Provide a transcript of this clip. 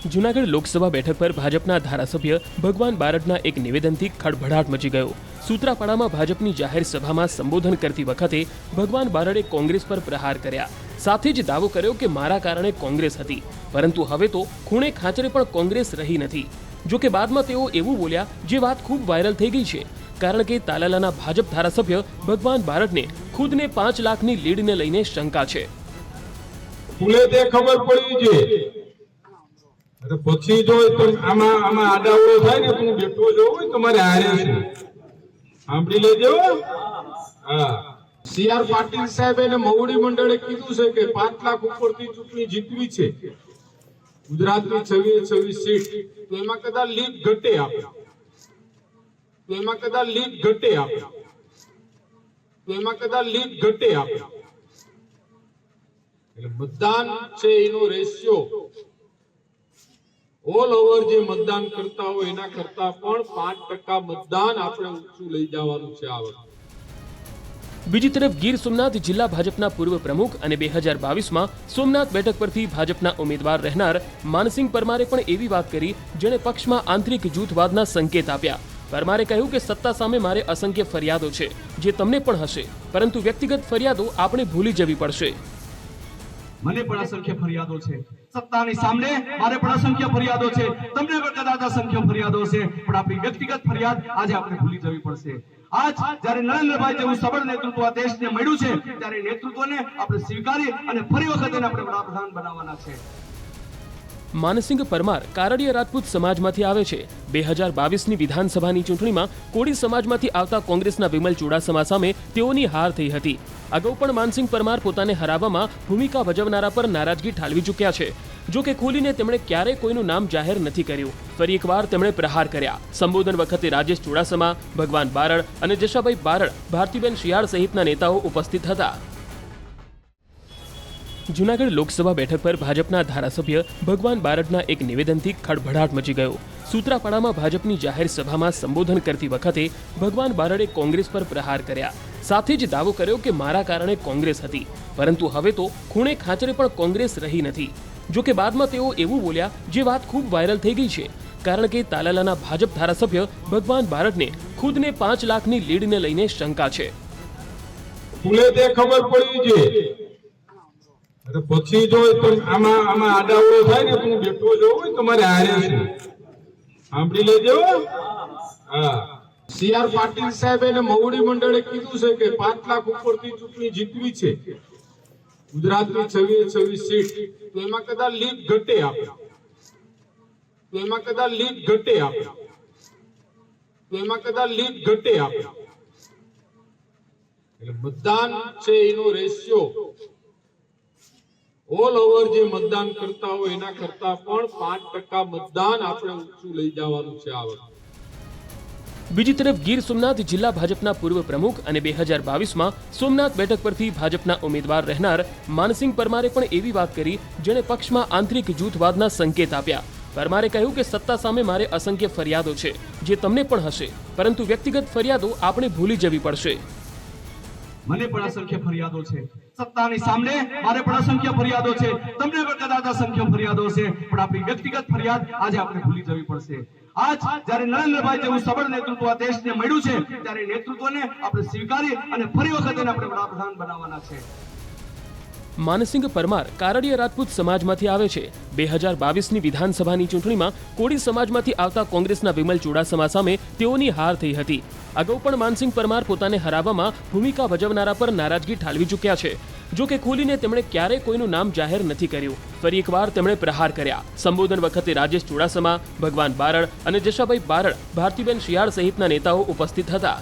જૂનાગઢ લોકસભા બેઠક પર ભાજપના ધારાસભ્ય ભગવાન બારડના એક નિવેદનથી ખળભળાટ મચી ગયો। સૂત્રાપાડામાં ભાજપની જાહેર સભામાં સંબોધન કરતી વખતે ભગવાન બારડે કોંગ્રેસ પર પ્રહાર કર્યા। સાથે જ દાવો કર્યો કે મારા કારણે કોંગ્રેસ હતી, પરંતુ હવે તો ખૂણે ખાંચરે પણ કોંગ્રેસ રહી નથી। જો કે બાદમાં તેઓ એવું બોલ્યા જે વાત ખૂબ વાયરલ થઈ ગઈ છે, કારણ કે તાલાલાના ભાજપ ધારાસભ્ય ભગવાન બારડને ખુદને 5 લાખની લીડને લઈને શંકા છે। ખબર પડી છે अरे પછી જો આમાં આડાવડો થાય ને તું બેઠો જો તમારે હારે છે સાંભળી લેજો। હા, સીઆર પાટીલ સાહેબે ને મવડી મંડળે કીધું છે કે 5 લાખ ઉપરથી ચૂંટણી જીતવી છે ગુજરાતની 26 સીટ, તો એમાં કદાચ લીડ ઘટે આપણે, તો એમાં કદાચ લીડ ઘટે આપણે, તો એમાં કદાચ લીડ ઘટે આપણે। એટલે મતદાન છે એનો રેશિયો ઓલ ઓવર જે મતદાન કરતા હોય એના કરતા પણ 5% મતદાન આપણે ઊંચું લઈ જવાનું છે આ વખતે। બીજી તરફ ગીર સોમનાથ જિલ્લા ભાજપના પૂર્વ પ્રમુખ અને 2022માં સોમનાથ બેઠક પરથી ભાજપના ઉમેદવાર રહેનાર માનસિંહ પરમારે પણ એવી વાત કરી જેણે પક્ષમાં આંતરિક જૂથવાદના સંકેત આપ્યા। પરમારે કહ્યું કે સત્તા સામે મારે અસંખ્ય ફરિયાદો છે જે તમને પણ હશે, પરંતુ વ્યક્તિગત ફરિયાદો આપણે ભૂલી જવી પડશે। મને પણ અસંખ્ય ફરિયાદો છે, સત્તાની સામે મારે પણ અસંખ્ય ફરિયાદો છે, તમને પણ કદાચ અસંખ્ય ફરિયાદો છે, પણ આપણી વ્યક્તિગત ફરિયાદ આજે આપણે ભૂલી જવી પડશે। આજ જ્યારે નરેન્દ્રભાઈ જેવું સબળ નેતૃત્વ આ દેશને મળ્યું છે, ત્યારે નેતૃત્વને આપણે સ્વીકારી અને ફરી વખત એને આપણે વડાપ્રધાન બનાવવાના છે। માનસિંહ પરમાર કારડીયા રાજપૂત સમાજમાંથી આવે છે। 2022ની વિધાનસભાની ચૂંટણીમાં કોળી સમાજમાંથી આવતા કોંગ્રેસના વિમલ ચુડાસમા સામે તેઓની હાર થઈ હતી। અગાઉ પણ માનસિંહ પરમાર પોતાને હરાવવામાં ભૂમિકા ભજવનારા પર નારાજગી ઠાલવી ચૂક્યા છે। જો કે ખુલીને તેમણે ક્યારેય કોઈનું નામ જાહેર નથી કર્યું। ફરી એકવાર તેમણે પ્રહાર કર્યા। સંબોધન વખતે રાજેશ ચુડાસમા, ભગવાન બારડ અને જશાભાઈ બારડ, ભારતીબેન શિયાળ સહિતના નેતાઓ ઉપસ્થિત હતા। જૂનાગઢ લોકસભા બેઠક પર ભાજપના ધારાસભ્ય ભગવાન બારડના એક નિવેદનથી ખળભળાટ મચી ગયો। સૂત્રાપાડામાં ભાજપની જાહેર સભામાં સંબોધન કરતી વખતે ભગવાન બારડે કોંગ્રેસ પર પ્રહાર કર્યા। સાથે જ દાવો કર્યો કે મારા કારણે કોંગ્રેસ હતી, પરંતુ હવે તો ખૂણે ખાંચરે પણ કોંગ્રેસ રહી નથી। જો કે બાદમાં તેઓ એવું બોલ્યા જે વાત ખૂબ વાયરલ થઈ ગઈ છે, કારણ કે તાલાલાના ભાજપ ધારાસભ્ય ભગવાન બારડને ખુદને 5 લાખની લીડને લઈને શંકા છે। ખબર પડી છે अरे પછી જો આમાં આડાવડો થાય ને તું બેઠો જો તમારે હારે છે સાંભળી લેજો। હા, સીઆર પાટીલ સાહેબે ને મવડી મંડળે કીધું છે કે 5 લાખ ઉપરથી ચૂંટણી જીતવી છે ગુજરાતની 26 સીટ, તો એમાં કદાચ લીડ ઘટે આપણે, તો એમાં કદાચ લીડ ઘટે આપણે, તો એમાં કદાચ લીડ ઘટે આપણે। એટલે મતદાન છે એનો રેશિયો ઓલ ઓવર જે મતદાન કરતા હોય એના કરતા પણ 5% મતદાન આપણે ઊંચું લઈ જવાનું છે આ વખતે। બીજી તરફ ગીર સોમનાથ જિલ્લા ભાજપના પૂર્વ પ્રમુખ અને 2022માં સોમનાથ બેઠક પરથી ભાજપના ઉમેદવાર રહેનાર માનસિંહ પરમારે પણ એવી વાત કરી જેણે પક્ષમાં આંતરિક જૂથવાદના સંકેત આપ્યા। પરમારે કહ્યું કે સત્તા સામે મારે અસંખ્ય ફરિયાદો છે જે તમને પણ હશે, પરંતુ વ્યક્તિગત ફરિયાદો આપણે ભૂલી જવી પડશે। મને પણ અસંખ્ય ફરિયાદો છે, સત્તાની સામે મારે પણ અસંખ્ય ફરિયાદો છે, તમને પણ કદાચ અસંખ્ય ફરિયાદો છે, પણ આપણી વ્યક્તિગત ફરિયાદ આજે આપણે ભૂલી જવી પડશે। આજ જ્યારે નરેન્દ્રભાઈ જેવું સબળ નેતૃત્વ આ દેશને મળ્યું છે, ત્યારે નેતૃત્વને આપણે સ્વીકારી અને ફરી વખત એને આપણે વડાપ્રધાન બનાવવાના છે। માનસિંહ પરમાર કારડીયા રાજપૂત સમાજમાંથી આવે છે। 2022ની વિધાનસભાની ચૂંટણીમાં કોળી સમાજમાંથી આવતા કોંગ્રેસના વિમલ ચુડાસમા સામે તેઓની હાર થઈ હતી। અગાઉ પણ માનસિંહ પરમાર પોતાને હરાવવામાં ભૂમિકા ભજવનારા પર નારાજગી ઠાલવી ચૂક્યા છે। જો કે ખુલીને તેમણે ક્યારેય કોઈનું નામ જાહેર નથી કર્યું। ફરી એકવાર તેમણે પ્રહાર કર્યા। સંબોધન વખતે રાજેશ ચુડાસમા, ભગવાન બારડ અને જશાભાઈ બારડ, ભારતીબેન શિયાળ સહિતના નેતાઓ ઉપસ્થિત હતા।